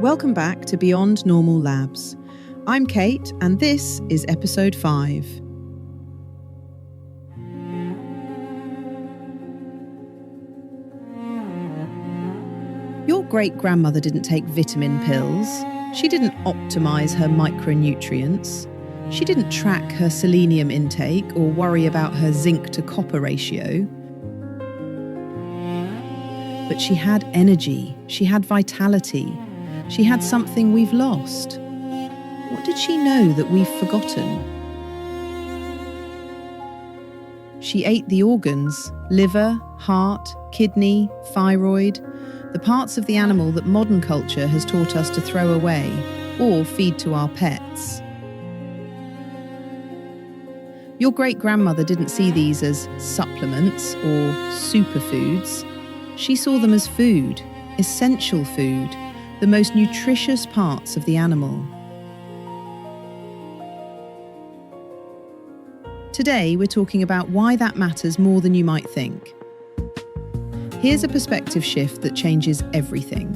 Welcome back to Beyond Normal Labs. I'm Kate, and this is episode 5. Your great-grandmother didn't take vitamin pills. She didn't optimize her micronutrients. She didn't track her selenium intake or worry about her zinc to copper ratio. But she had energy. She had vitality. She had something we've lost. What did she know that we've forgotten? She ate the organs: liver, heart, kidney, thyroid, the parts of the animal that modern culture has taught us to throw away or feed to our pets. Your great-grandmother didn't see these as supplements or superfoods. She saw them as food, essential food, the most nutritious parts of the animal. Today, we're talking about why that matters more than you might think. Here's a perspective shift that changes everything.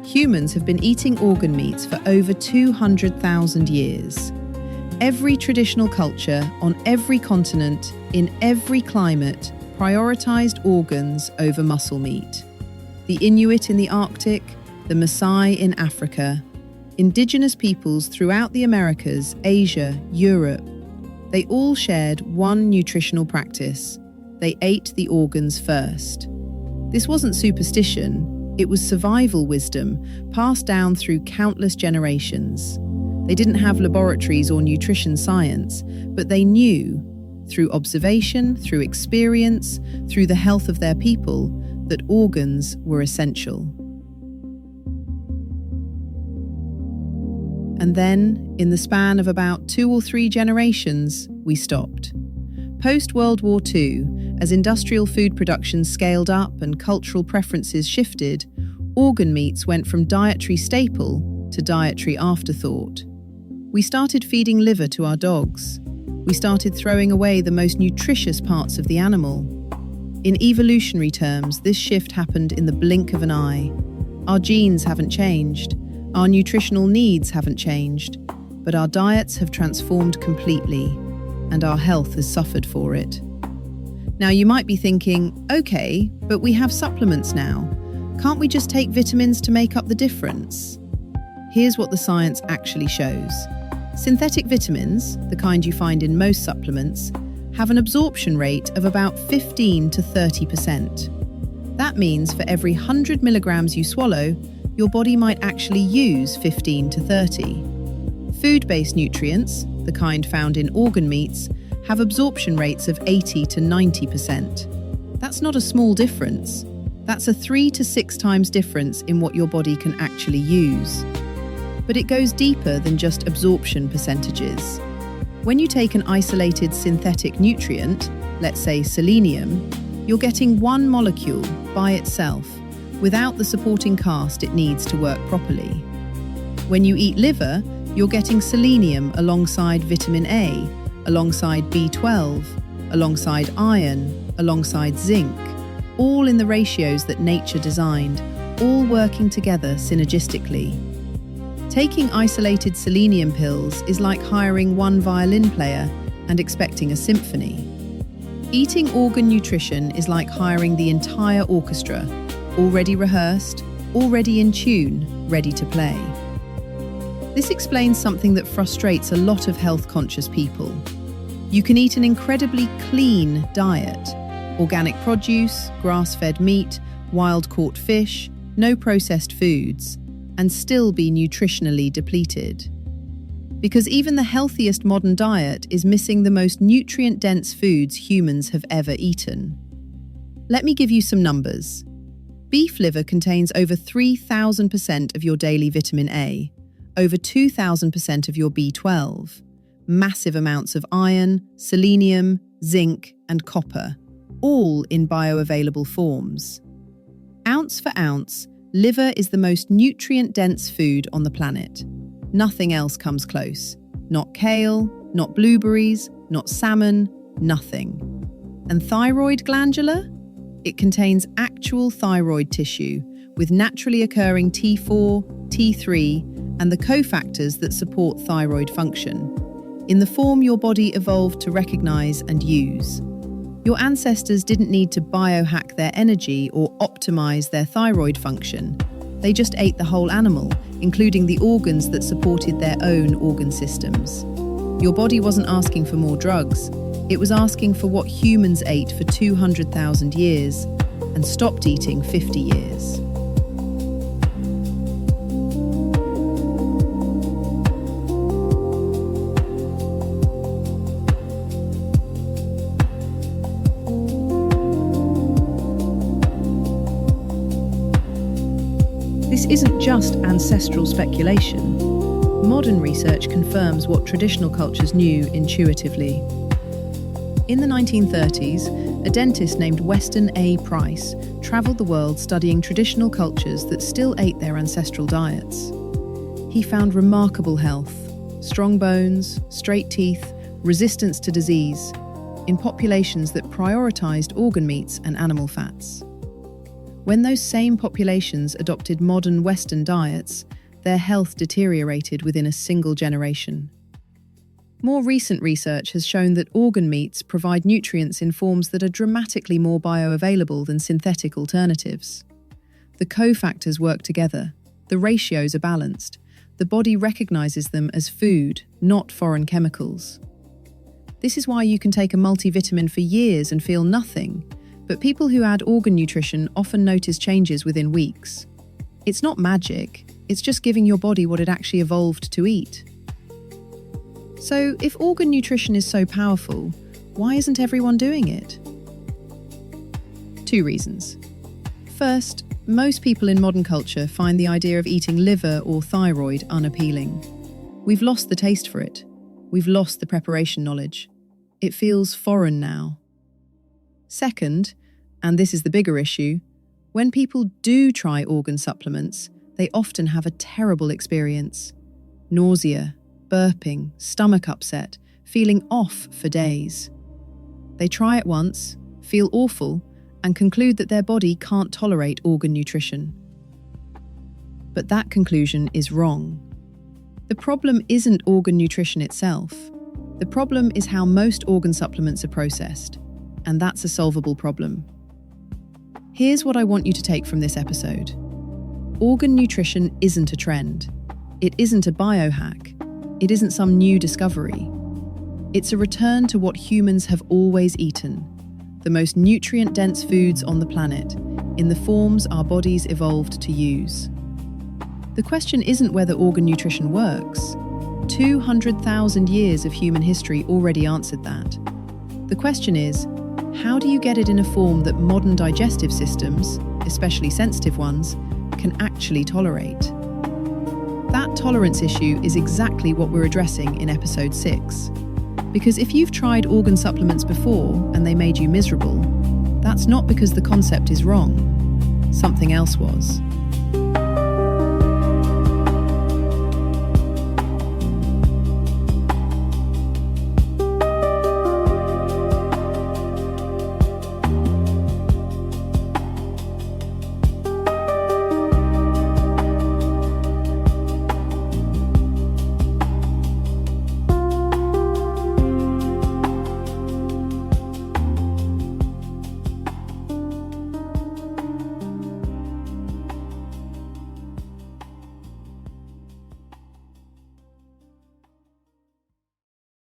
Humans have been eating organ meats for over 200,000 years. Every traditional culture, on every continent, in every climate, prioritized organs over muscle meat. The Inuit in the Arctic, the Maasai in Africa, indigenous peoples throughout the Americas, Asia, Europe, they all shared one nutritional practice. They ate the organs first. This wasn't superstition, it was survival wisdom passed down through countless generations. They didn't have laboratories or nutrition science, but they knew, through observation, through experience, through the health of their people, that organs were essential. And then, in the span of about 2 or 3 generations, we stopped. Post-World War II, as industrial food production scaled up and cultural preferences shifted, organ meats went from dietary staple to dietary afterthought. We started feeding liver to our dogs. We started throwing away the most nutritious parts of the animal. In evolutionary terms, this shift happened in the blink of an eye. Our genes haven't changed. Our nutritional needs haven't changed, but our diets have transformed completely, and our health has suffered for it. Now you might be thinking, okay, but we have supplements now. Can't we just take vitamins to make up the difference? Here's what the science actually shows. Synthetic vitamins, the kind you find in most supplements, have an absorption rate of about 15 to 30%. That means for every 100 milligrams you swallow, your body might actually use 15 to 30. Food-based nutrients, the kind found in organ meats, have absorption rates of 80 to 90%. That's not a small difference. That's a 3 to 6 times difference in what your body can actually use. But it goes deeper than just absorption percentages. When you take an isolated synthetic nutrient, let's say selenium, you're getting one molecule by itself, without the supporting cast it needs to work properly. When you eat liver, you're getting selenium alongside vitamin A, alongside B12, alongside iron, alongside zinc, all in the ratios that nature designed, all working together synergistically. Taking isolated selenium pills is like hiring one violin player and expecting a symphony. Eating organ nutrition is like hiring the entire orchestra, already rehearsed, already in tune, ready to play. This explains something that frustrates a lot of health-conscious people. You can eat an incredibly clean diet: organic produce, grass-fed meat, wild-caught fish, no processed foods, and still be nutritionally depleted. Because even the healthiest modern diet is missing the most nutrient-dense foods humans have ever eaten. Let me give you some numbers. Beef liver contains over 3,000% of your daily vitamin A, over 2,000% of your B12, massive amounts of iron, selenium, zinc, and copper, all in bioavailable forms. Ounce for ounce, liver is the most nutrient-dense food on the planet. Nothing else comes close. Not kale, not blueberries, not salmon, nothing. And thyroid glandular? It contains actual thyroid tissue with naturally occurring T4, T3, and the cofactors that support thyroid function, in the form your body evolved to recognize and use. Your ancestors didn't need to biohack their energy or optimize their thyroid function. They just ate the whole animal, including the organs that supported their own organ systems. Your body wasn't asking for more drugs. It was asking for what humans ate for 200,000 years and stopped eating 50 years. This isn't just ancestral speculation. Modern research confirms what traditional cultures knew intuitively. In the 1930s, a dentist named Weston A. traveled the world studying traditional cultures that still ate their ancestral diets. He found remarkable health, strong bones, straight teeth, resistance to disease, in populations that prioritized organ meats and animal fats. When those same populations adopted modern Western diets, their health deteriorated within a single generation. More recent research has shown that organ meats provide nutrients in forms that are dramatically more bioavailable than synthetic alternatives. The cofactors work together, the ratios are balanced, the body recognizes them as food, not foreign chemicals. This is why you can take a multivitamin for years and feel nothing, but people who add organ nutrition often notice changes within weeks. It's not magic, it's just giving your body what it actually evolved to eat. So, if organ nutrition is so powerful, why isn't everyone doing it? 2 reasons. First, most people in modern culture find the idea of eating liver or thyroid unappealing. We've lost the taste for it. We've lost the preparation knowledge. It feels foreign now. Second, and this is the bigger issue, when people do try organ supplements, they often have a terrible experience. Nausea, burping, stomach upset, feeling off for days. They try it once, feel awful, and conclude that their body can't tolerate organ nutrition. But that conclusion is wrong. The problem isn't organ nutrition itself. The problem is how most organ supplements are processed, and that's a solvable problem. Here's what I want you to take from this episode. Organ nutrition isn't a trend. It isn't a biohack. It isn't some new discovery. It's a return to what humans have always eaten, the most nutrient-dense foods on the planet, in the forms our bodies evolved to use. The question isn't whether organ nutrition works. 200,000 years of human history already answered that. The question is, how do you get it in a form that modern digestive systems, especially sensitive ones, can actually tolerate? That tolerance issue is exactly what we're addressing in episode 6. Because if you've tried organ supplements before and they made you miserable, that's not because the concept is wrong. Something else was.